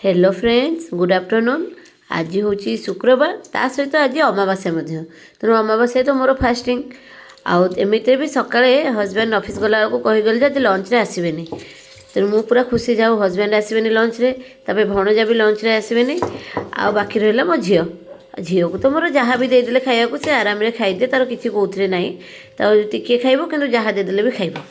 Hello friends good afternoon. आज हूँ शुक्रवार ता सहित आज अमावास्या तेणु अमावास्या तो मोर फास्टिंग आमती भी सकाଳେ हजबैंड ऑफिस गला कहीगले आज लंच रे आसबे तेणु मु पूरा खुशी जाऊ हजबैंड आसबे लंच रे तापर भणजा भी लंच रे आसबे आ बाकी रहा मो झील झील को तो मोर जहाँ भी देदेले खाया से आराम रे खाईदे तार किसी कौन ना टे खाइब कि जहाँ देदेले भी खाइब।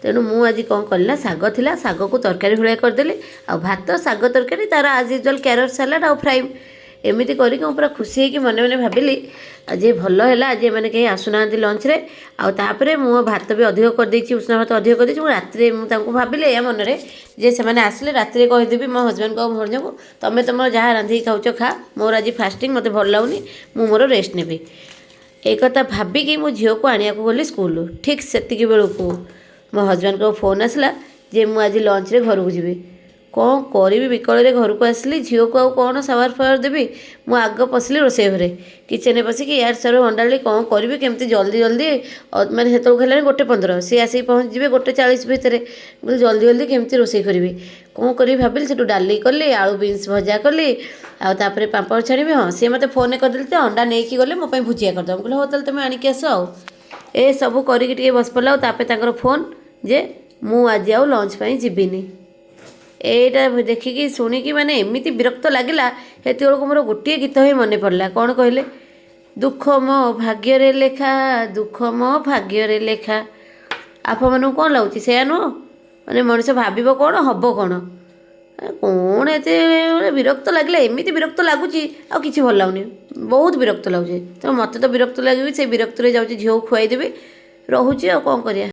तेणु मु आज कौन कली ना शाग थिला शाग को तरकारी भलिया करदेली आ भात शाग तरकारी तार आज यूजुआल कैरट सालाड आ फ्राई एमती करके पूरा खुशी होगी मन मन भाविली आज भल है आज मैंने कहीं आसुना लंच रे आउे मु भात भी अधिक करदे उष्णा भात अधिक करदे राति मुझे भाविली या मन में जे से आसिले राति कहीदेवी मो हजबैंड को भर जाऊ तुम तुम जहाँ रांधिकी खाऊच खा मोर आज फास्टिंग मत भल लगुनि मोर रेस्ट नेबी एक भाविकी मो झील को आनिया गली स्कूल ठीक से बेलू मो हजबैंड को फोन आसला जे मु आज लंच रे घर को जीवी कौन करी विकल घर को आसली झील को कौन सवार फवार देवी मु आग पशिली रोसे घरे किचन पशिकी यार सर अंडाड़ी कौन करी केमती जल्दी जल्दी मैंने से है 1:15 सी आसिक पहुँच जाए 1:40 भितर जल्दी जल्दी केमती रोसे करी कौन करी भाविली से डाली कली आलू बीन्स भजा कली आपर पापड़ छाड़ी हाँ सी मत फोन करदे तो अंडा नहीं गले मोप भुजिया करदे कहले हो तुम आणिक आस ए सब करके बस पड़ा तापर फोन जे मु आज आउ लंच पाई जीविनी एटा देखिकी शुणिकी माने एमती विरक्त लगिला हेत मोर गोटे गीत ही मन पड़ला कौन कहले दुख मो भाग्य रे लेखा दुख मो भाग्य रे लेखा आप मन कौन लगुच से नुह माने मनीष भाव कौन हम कौन कौन एत विरक्त लगे एमती विरक्त लगुच आ कि भल लगुनि बहुत विरक्त लगुच तो मत तो विरक्त लगे से विरक्त जाऊँगी झील खुआईदेवी रोचे आ कौन करिया।